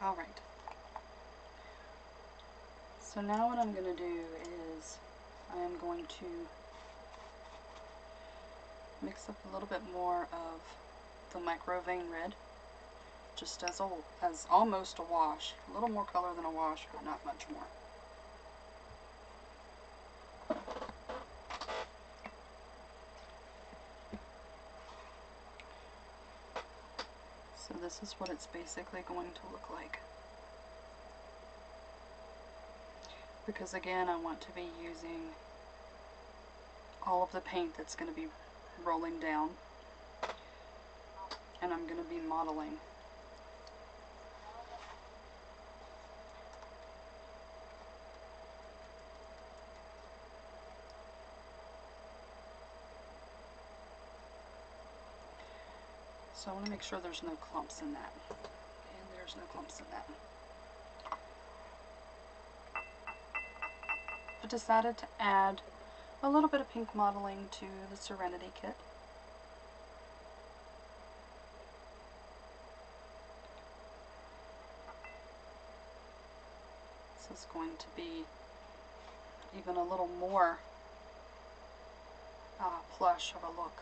Alright. So now what I'm going to do is I am going to mix up a little bit more of the micro vein red, just as almost a wash. A little more color than a wash, but not much more. So this is what it's basically going to look like. Because again, I want to be using all of the paint that's going to be rolling down, and I'm going to be modeling. So I want to make sure there's no clumps in that. And there's no clumps in that. I decided to add a little bit of pink modeling to the Serenity kit. This is going to be even a little more plush of a look.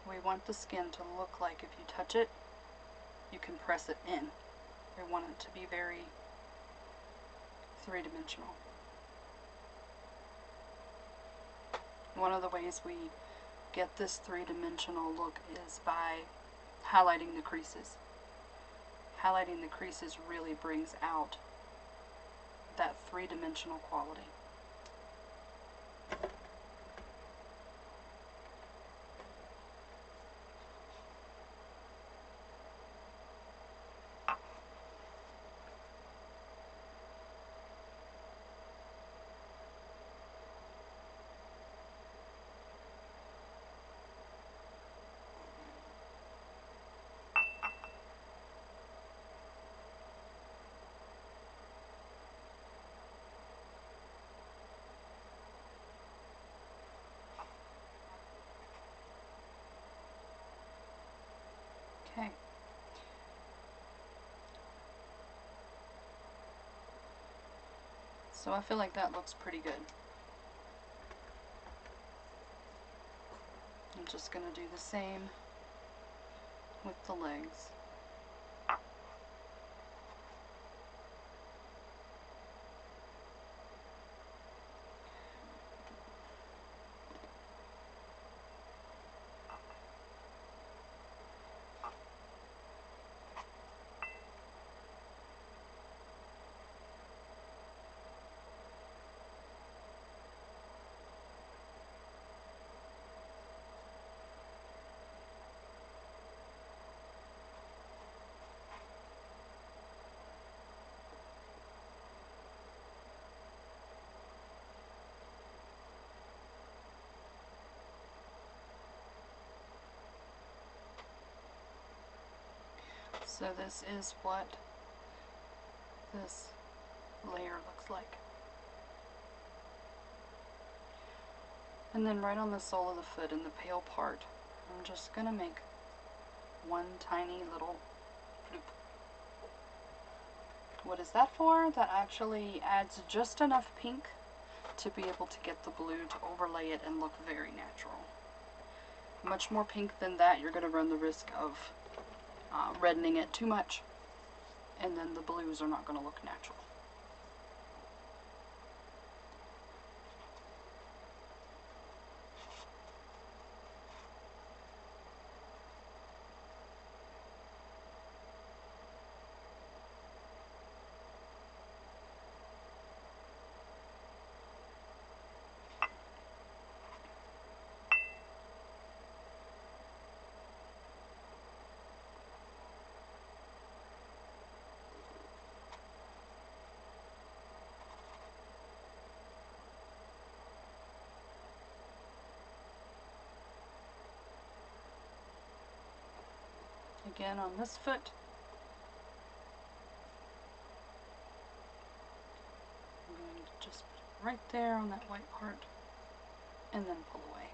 We want the skin to look like if you touch it, you can press it in. We want it to be very three-dimensional. One of the ways we get this three-dimensional look is by highlighting the creases. Highlighting the creases really brings out that three-dimensional quality. Okay. So I feel like that looks pretty good. I'm just going to do the same with the legs. So this is what this layer looks like. And then right on the sole of the foot in the pale part, I'm just going to make one tiny little bloop. What is that for? That actually adds just enough pink to be able to get the blue to overlay it and look very natural. Much more pink than that, you're going to run the risk of reddening it too much, and then the blues are not going to look natural. Again on this foot, I'm going to just put it right there on that white part and then pull away.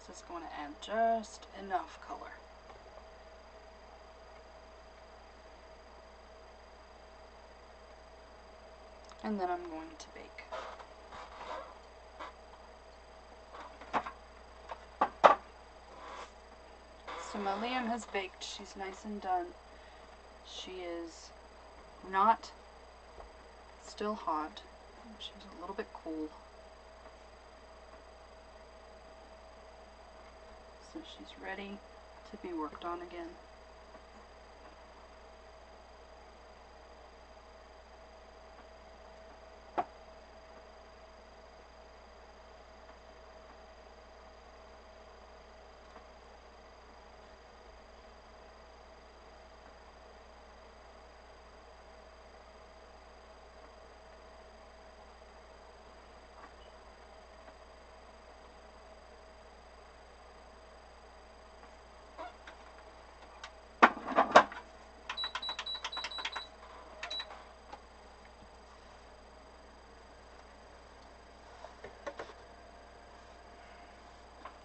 This is going to add just enough color. And then I'm going to bake. So my lamb has baked. She's nice and done. She is not still hot. She's a little bit cool. So she's ready to be worked on again.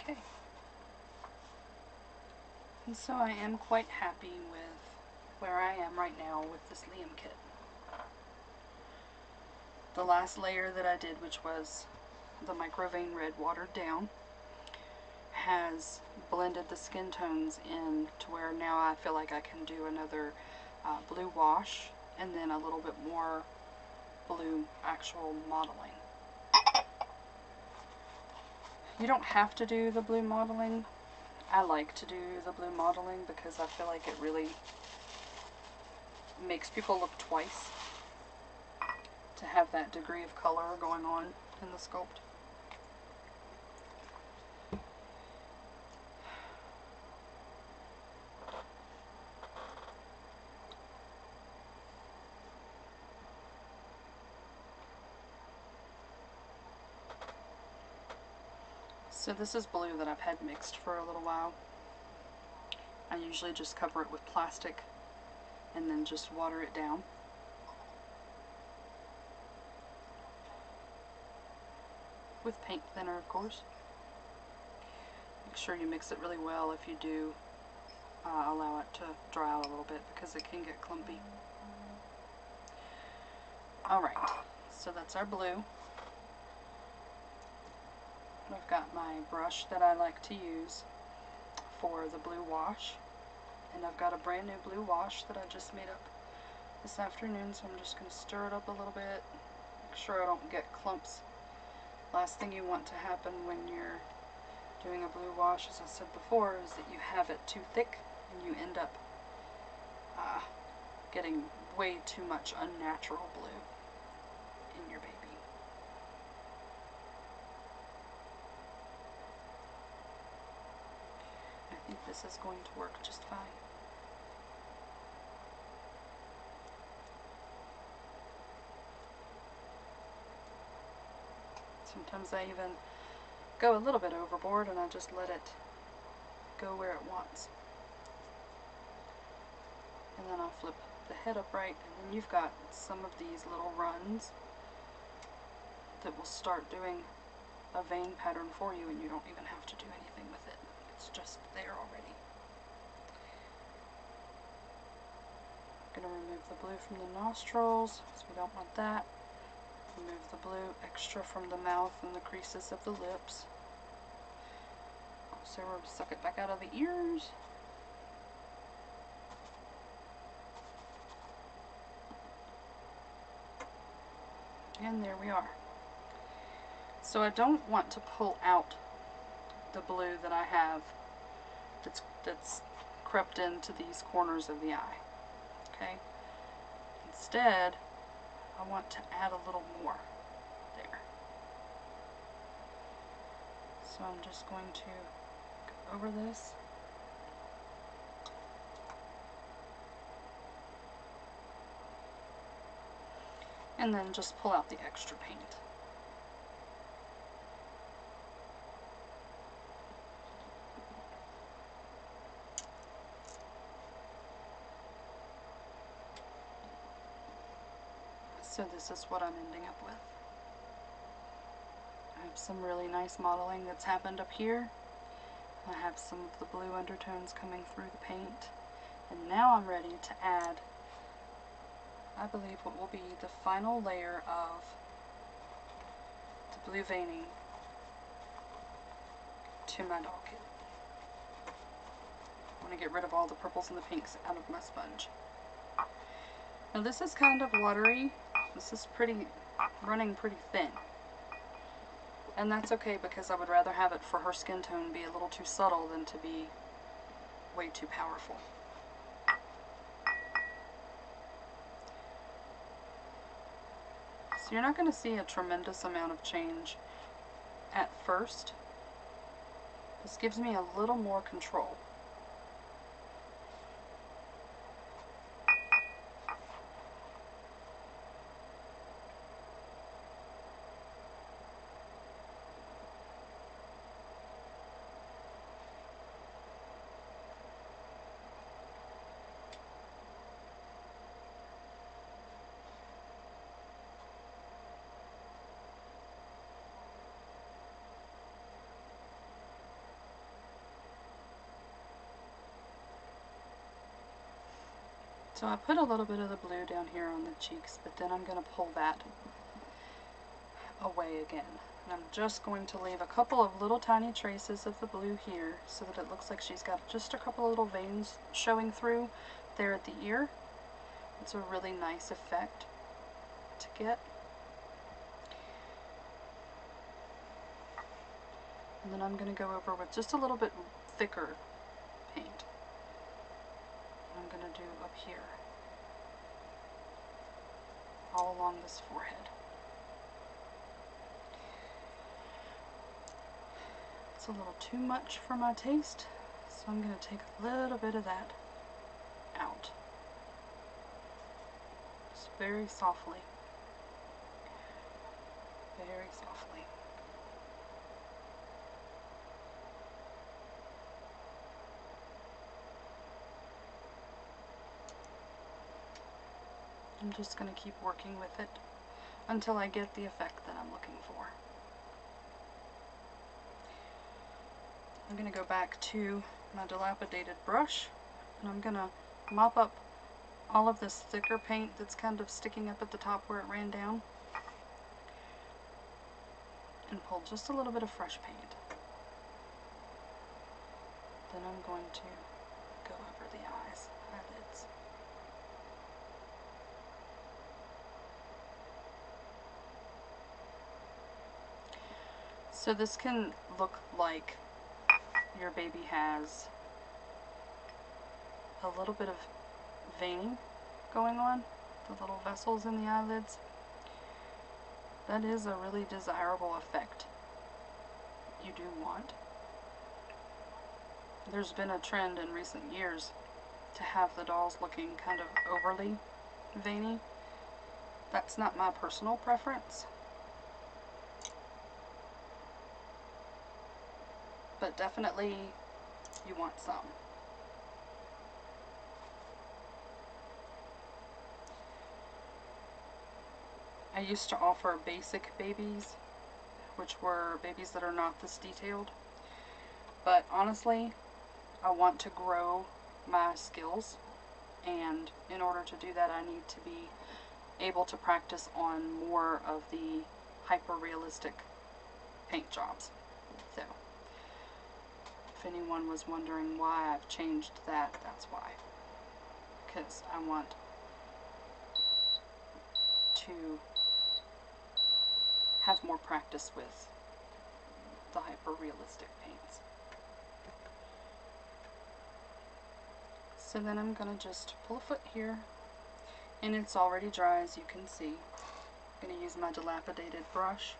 Okay. And so I am quite happy with where I am right now with this Liam kit. The last layer that I did, which was the micro vein red watered down, has blended the skin tones in to where now I feel like I can do another blue wash and then a little bit more blue actual modeling. You don't have to do the blue modeling. I like to do the blue modeling because I feel like it really makes people look twice to have that degree of color going on in the sculpt. So this is blue that I've had mixed for a little while. I usually just cover it with plastic and then just water it down. With paint thinner, of course. Make sure you mix it really well if you do allow it to dry out a little bit because it can get clumpy. Alright, so that's our blue. I've got my brush that I like to use for the blue wash, and I've got a brand new blue wash that I just made up this afternoon, so I'm just going to stir it up a little bit, make sure I don't get clumps. Last thing you want to happen when you're doing a blue wash, as I said before, is that you have it too thick and you end up getting way too much unnatural blue in your baby. I think this is going to work just fine. Sometimes I even go a little bit overboard and I just let it go where it wants. And then I'll flip the head upright, and then you've got some of these little runs that will start doing a vein pattern for you, and you don't even have to do anything with it. It's just there already. I'm going to remove the blue from the nostrils, because we don't want that. Remove the blue extra from the mouth and the creases of the lips. So we'll suck it back out of the ears. And there we are. So I don't want to pull out the blue that I have that's crept into these corners of the eye. Okay? Instead, I want to add a little more there. So I'm just going to go over this. And then just pull out the extra paint. So this is what I'm ending up with. I have some really nice modeling that's happened up here. I have some of the blue undertones coming through the paint. And now I'm ready to add I believe, what will be the final layer of the blue veining to my doll kit. I want to get rid of all the purples and the pinks out of my sponge. Now this is kind of watery. This is running pretty thin. And that's okay, because I would rather have it for her skin tone be a little too subtle than to be way too powerful. So you're not going to see a tremendous amount of change at first. This gives me a little more control. So I put a little bit of the blue down here on the cheeks, but then I'm going to pull that away again. And I'm just going to leave a couple of little tiny traces of the blue here so that it looks like she's got just a couple of little veins showing through there at the ear. It's a really nice effect to get. And then I'm going to go over with just a little bit thicker paint. I'm going to do up here, all along this forehead. It's a little too much for my taste, so I'm going to take a little bit of that out. Just very softly. Very softly. I'm just going to keep working with it until I get the effect that I'm looking for. I'm going to go back to my dilapidated brush, and I'm going to mop up all of this thicker paint that's kind of sticking up at the top where it ran down, and pull just a little bit of fresh paint. Then I'm going to go over the eyes, eyelids. So this can look like your baby has a little bit of veining going on, the little vessels in the eyelids. That is a really desirable effect you do want. There's been a trend in recent years to have the dolls looking kind of overly veiny. That's not my personal preference, but definitely you want some. I used to offer basic babies, which were babies that are not this detailed, but honestly, I want to grow my skills, and in order to do that I need to be able to practice on more of the hyper-realistic paint jobs. So if anyone was wondering why I've changed that, that's why. Because I want to have more practice with the hyper-realistic paints. So then I'm going to just pull a foot here, and it's already dry as you can see. I'm going to use my dilapidated brush,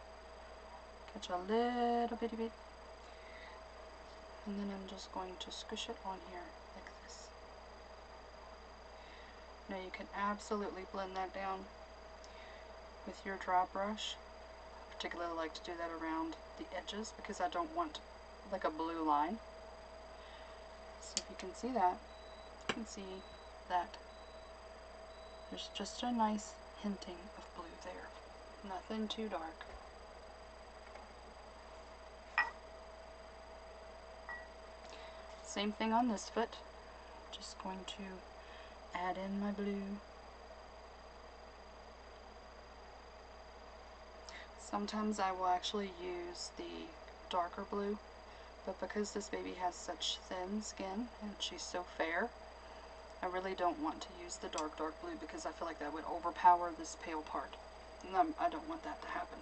catch a little bitty bit, and then I'm just going to squish it on here like this. Now you can absolutely blend that down with your dry brush. I particularly like to do that around the edges because I don't want like a blue line. So if you can see that, you can see that there's just a nice hinting of blue there. Nothing too dark. Same thing on this foot. Just going to add in my blue. Sometimes I will actually use the darker blue, but because this baby has such thin skin and she's so fair, I really don't want to use the dark blue because I feel like that would overpower this pale part. And I don't want that to happen.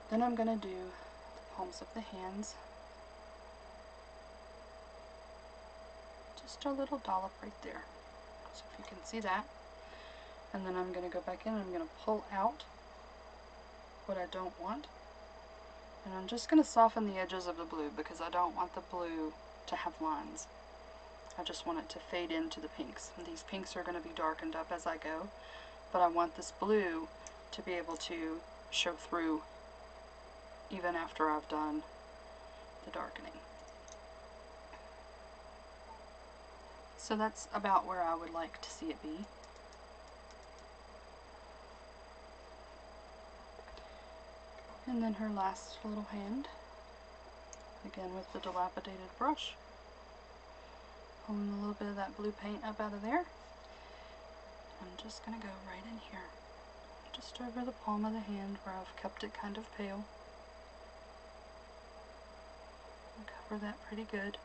Then I'm going to do the palms of the hands. Just a little dollop right there. So if you can see that. And then I'm going to go back in and I'm going to pull out what I don't want. And I'm just going to soften the edges of the blue because I don't want the blue to have lines. I just want it to fade into the pinks. And these pinks are going to be darkened up as I go, but I want this blue to be able to show through even after I've done the darkening. So that's about where I would like to see it be. And then her last little hand, again with the dilapidated brush, pulling a little bit of that blue paint up out of there. I'm just going to go right in here, just over the palm of the hand where I've kept it kind of pale. And cover that pretty good.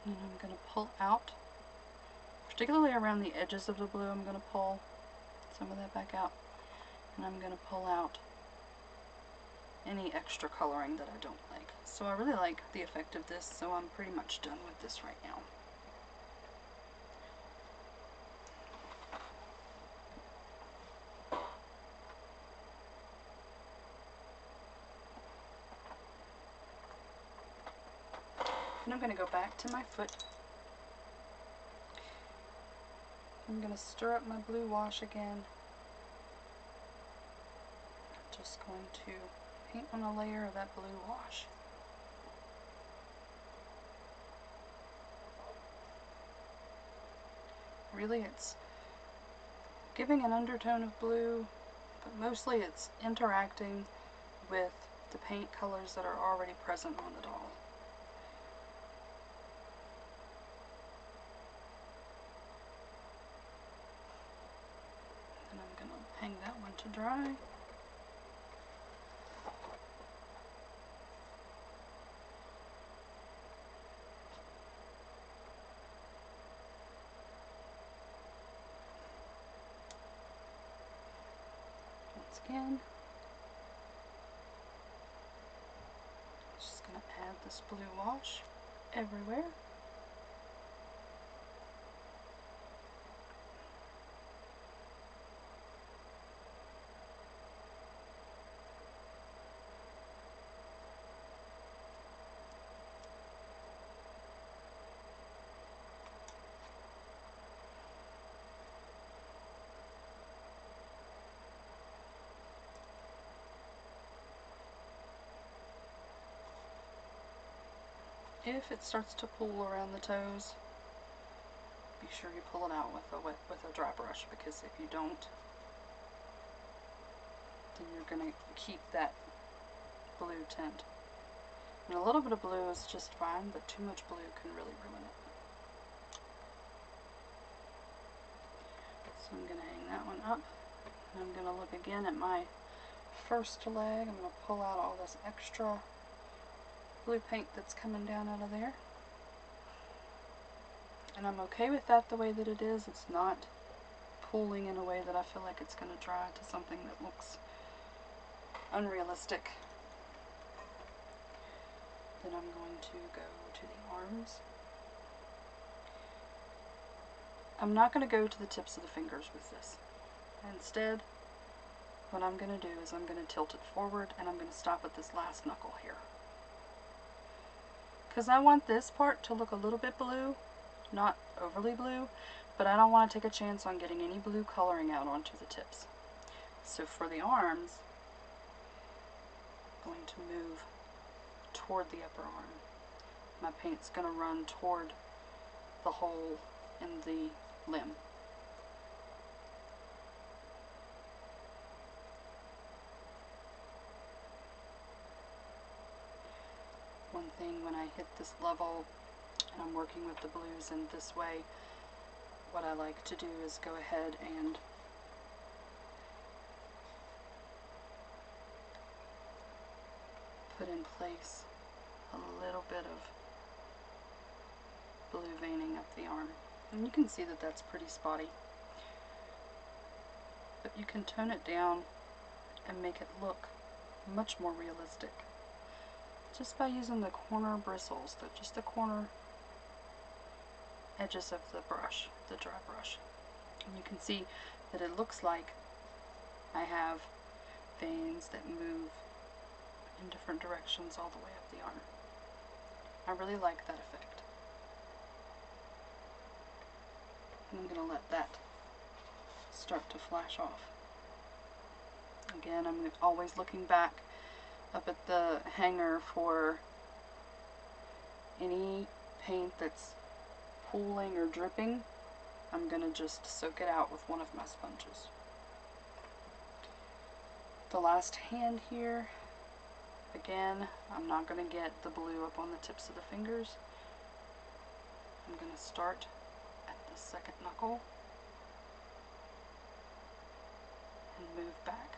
And then I'm going to pull out, particularly around the edges of the blue, I'm going to pull some of that back out. And I'm going to pull out any extra coloring that I don't like. So I really like the effect of this, so I'm pretty much done with this right now. And I'm going to go back to my foot. I'm going to stir up my blue wash again. Just going to paint on a layer of that blue wash. Really, it's giving an undertone of blue, but mostly it's interacting with the paint colors that are already present on the doll. And I'm going to hang that one to dry. Again, just going to add this blue wash everywhere. If it starts to pool around the toes, be sure you pull it out with a dry brush, because if you don't, then you're going to keep that blue tint. And a little bit of blue is just fine, but too much blue can really ruin it. So I'm going to hang that one up, and I'm going to look again at my first leg. I'm going to pull out all this extra blue paint that's coming down out of there. And I'm okay with that the way that it is. It's not pooling in a way that I feel like it's going to dry to something that looks unrealistic. Then I'm going to go to the arms. I'm not going to go to the tips of the fingers with this. Instead, what I'm going to do is I'm going to tilt it forward, and I'm going to stop at this last knuckle here. Because I want this part to look a little bit blue, not overly blue, but I don't want to take a chance on getting any blue coloring out onto the tips. So for the arms, I'm going to move toward the upper arm. My paint's going to run toward the hole in the limb. One thing when I hit this level and I'm working with the blues in this way, what I like to do is go ahead and put in place a little bit of blue veining up the arm. And you can see that that's pretty spotty. But you can tone it down and make it look much more realistic just by using the corner bristles, just the corner edges of the brush, the dry brush. And you can see that it looks like I have veins that move in different directions all the way up the arm. I really like that effect. And I'm going to let that start to flash off. Again, I'm always looking back up at the hanger for any paint that's pooling or dripping. I'm going to just soak it out with one of my sponges. The last hand here, again, I'm not going to get the blue up on the tips of the fingers. I'm going to start at the second knuckle and move back.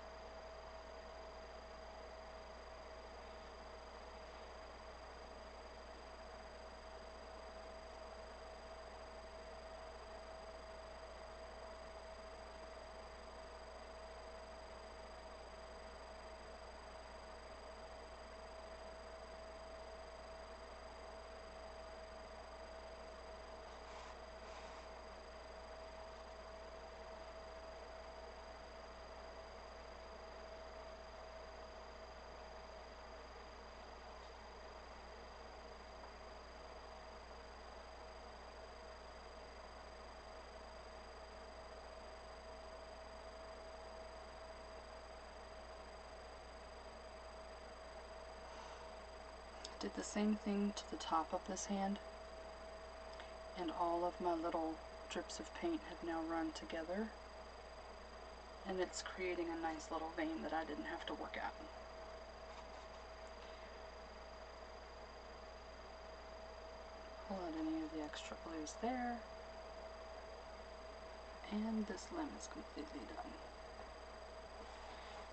Did the same thing to the top of this hand, and all of my little drips of paint have now run together, and it's creating a nice little vein that I didn't have to work out. Pull out any of the extra blues there, and this limb is completely done.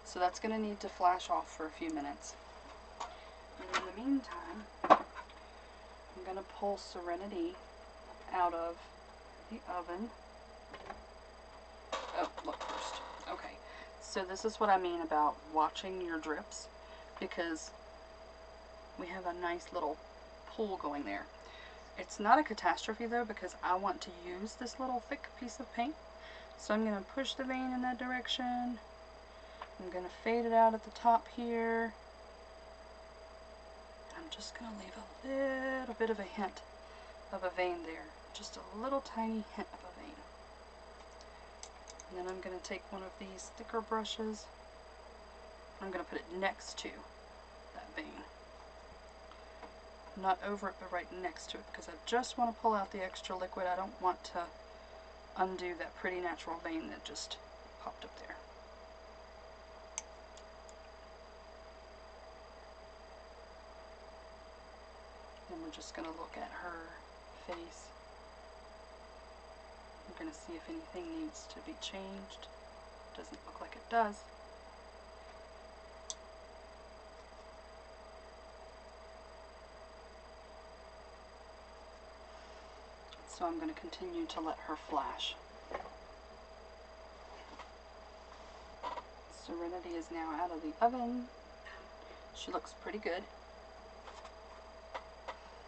So that's going to need to flash off for a few minutes. And in the meantime, I'm going to pull Serenity out of the oven. Oh, look first. Okay, so this is what I mean about watching your drips, because we have a nice little pool going there. It's not a catastrophe though, because I want to use this little thick piece of paint. So I'm going to push the vein in that direction. I'm going to fade it out at the top here. I'm just going to leave a little bit of a hint of a vein there. Just a little tiny hint of a vein. And then I'm going to take one of these thicker brushes. I'm going to put it next to that vein. Not over it, but right next to it, because I just want to pull out the extra liquid. I don't want to undo that pretty natural vein that just popped up there. Then we're just going to look at her face. We're going to see if anything needs to be changed. Doesn't look like it does. So I'm going to continue to let her flash. Serenity is now out of the oven. She looks pretty good.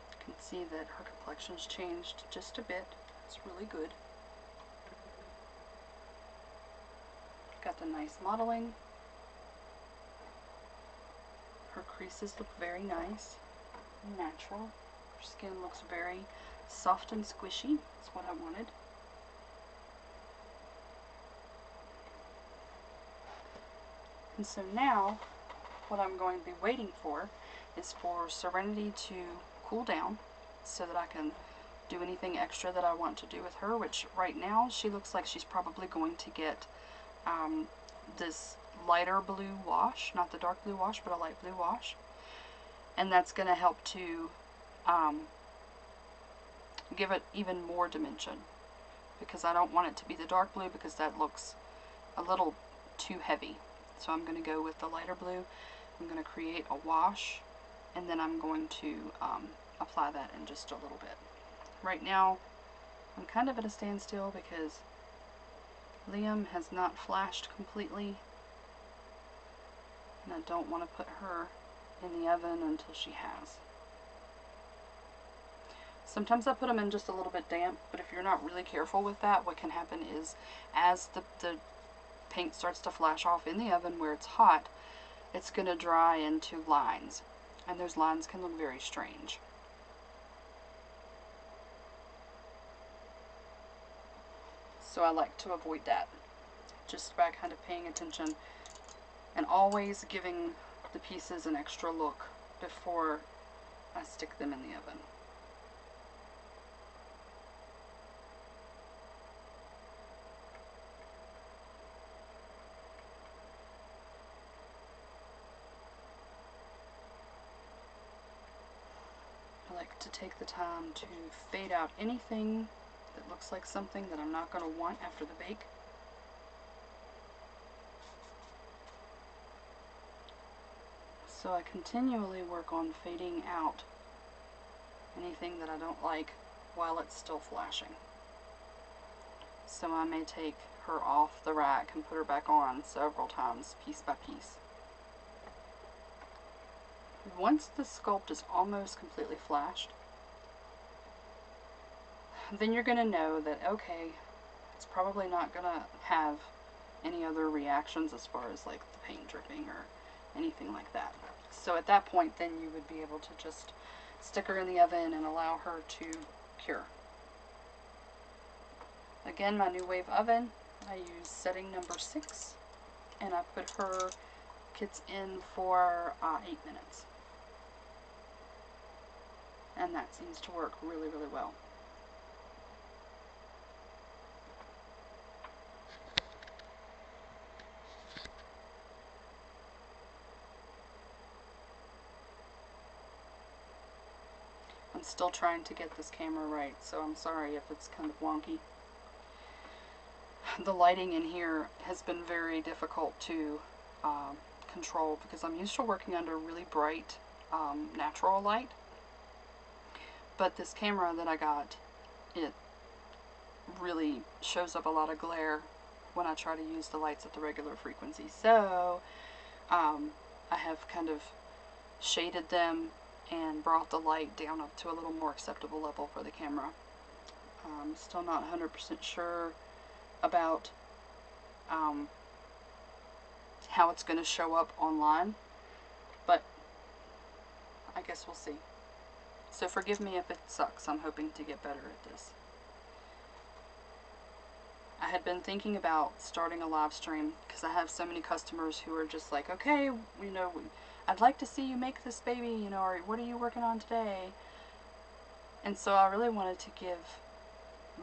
You can see that her complexion's changed just a bit. It's really good. Got the nice modeling. Her creases look very nice, natural. Her skin looks very soft and squishy. That's what I wanted. And so now, what I'm going to be waiting for is for Serenity to cool down so that I can do anything extra that I want to do with her, which right now she looks like she's probably going to get this lighter blue wash, not the dark blue wash, but a light blue wash. And that's going to help to give it even more dimension. because I don't want it to be the dark blue because that looks a little too heavy. So I'm going to go with the lighter blue. I'm going to create a wash, and then I'm going to apply that in just a little bit. Right now, I'm kind of at a standstill because Liam has not flashed completely, and I don't want to put her in the oven until she has. Sometimes I put them in just a little bit damp, but if you're not really careful with that, what can happen is as the paint starts to flash off in the oven where it's hot, it's going to dry into lines, and those lines can look very strange. So I like to avoid that just by kind of paying attention and always giving the pieces an extra look before I stick them in the oven. I like to take the time to fade out anything that looks like something that I'm not going to want after the bake. So I continually work on fading out anything that I don't like while it's still flashing. So I may take her off the rack and put her back on several times, piece by piece. Once the sculpt is almost completely flashed, then you're going to know that, okay, it's probably not going to have any other reactions as far as like the paint dripping or anything like that. So at that point, then you would be able to just stick her in the oven and allow her to cure. Again, my new wave oven, I use setting number 6, and I put her kits in for 8 minutes. And that seems to work really, really well. I'm still trying to get this camera right, so I'm sorry if it's kind of wonky. The lighting in here has been very difficult to control because I'm used to working under really bright natural light. But this camera that I got, it really shows up a lot of glare when I try to use the lights at the regular frequency. So I have kind of shaded them and brought the light down up to a little more acceptable level for the camera. I'm still not 100% sure about how it's going to show up online, but I guess we'll see. So forgive me if it sucks. I'm hoping to get better at this. I had been thinking about starting a live stream because I have so many customers who are just like, okay, you know, I'd like to see you make this baby, you know, or what are you working on today? And so I really wanted to give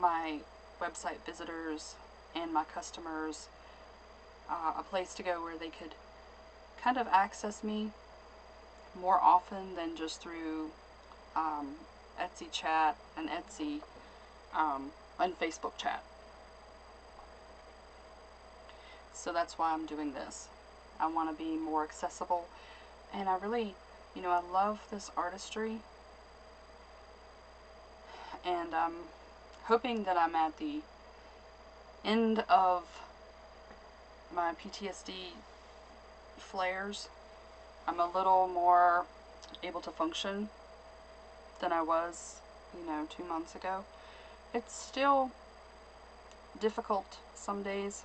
my website visitors and my customers a place to go where they could kind of access me more often than just through Etsy chat and Etsy and Facebook chat. So that's why I'm doing this. I want to be more accessible, and I really, you know, I love this artistry, and I'm hoping that I'm at the end of my PTSD flares. I'm a little more able to function than I was, you know, 2 months ago. It's still difficult some days.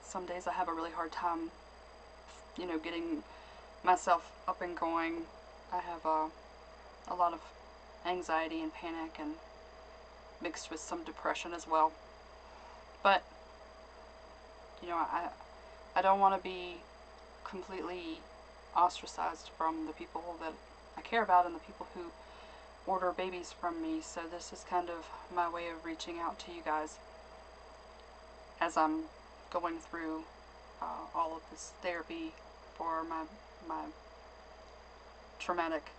Some days I have a really hard time, you know, getting myself up and going. I have a lot of anxiety and panic, and mixed with some depression as well. But, you know, I don't want to be completely ostracized from the people that I care about and the people who order babies from me. So this is kind of my way of reaching out to you guys as I'm going through all of this therapy for my traumatic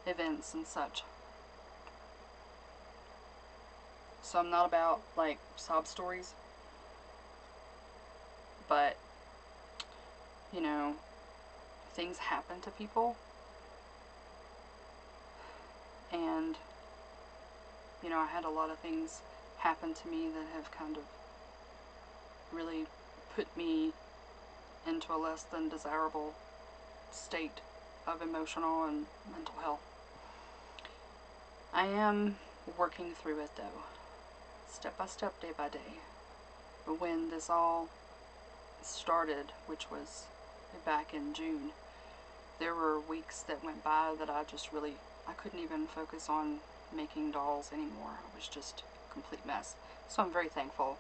events and such. So I'm not about, like, sob stories. But, you know, things happen to people. And, you know, I had a lot of things happen to me that have kind of really put me into a less than desirable state of emotional and mental health. I am working through it, though, step by step, day by day. But when this all started, which was back in June, there were weeks that went by that I couldn't even focus on making dolls anymore. It was just a complete mess. So I'm very thankful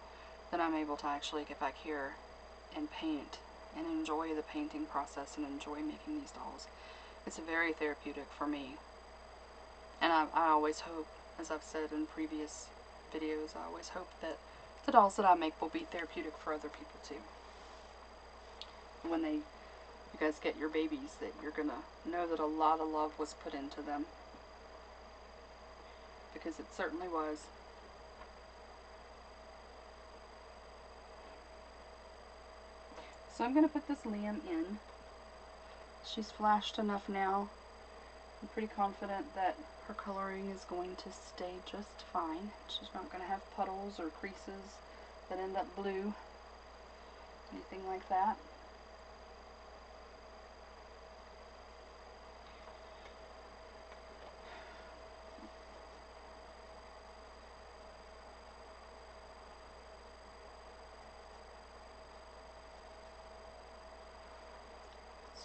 that I'm able to actually get back here and paint and enjoy the painting process and enjoy making these dolls. It's very therapeutic for me. And I always hope, as I've said in previous videos, I always hope that the dolls that I make will be therapeutic for other people too. When you guys get your babies, that you're gonna know that a lot of love was put into them. Because it certainly was. So I'm gonna put this lamb in. She's flashed enough now. I'm pretty confident that her coloring is going to stay just fine. She's not going to have puddles or creases that end up blue, anything like that.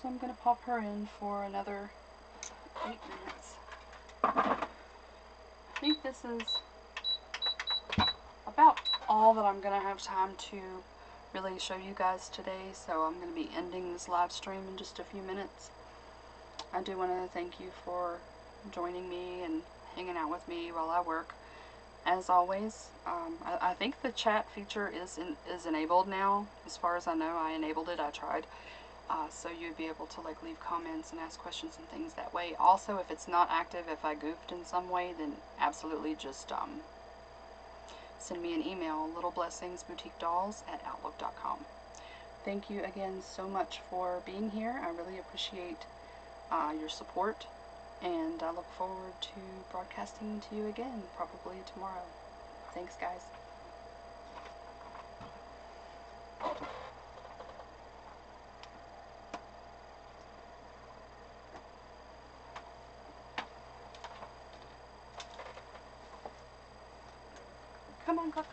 So I'm going to pop her in for another 8 minutes. I think this is about all that I'm going to have time to really show you guys today, so I'm going to be ending this live stream in just a few minutes. I do want to thank you for joining me and hanging out with me while I work. As always, I think the chat feature is enabled now. As far as I know, I enabled it. I tried. So you'd be able to like leave comments and ask questions and things that way. Also, if it's not active, if I goofed in some way, then absolutely just send me an email, littleblessingsboutiquedolls@outlook.com. Thank you again so much for being here. I really appreciate your support, and I look forward to broadcasting to you again probably tomorrow. Thanks, guys. Come on, Cook.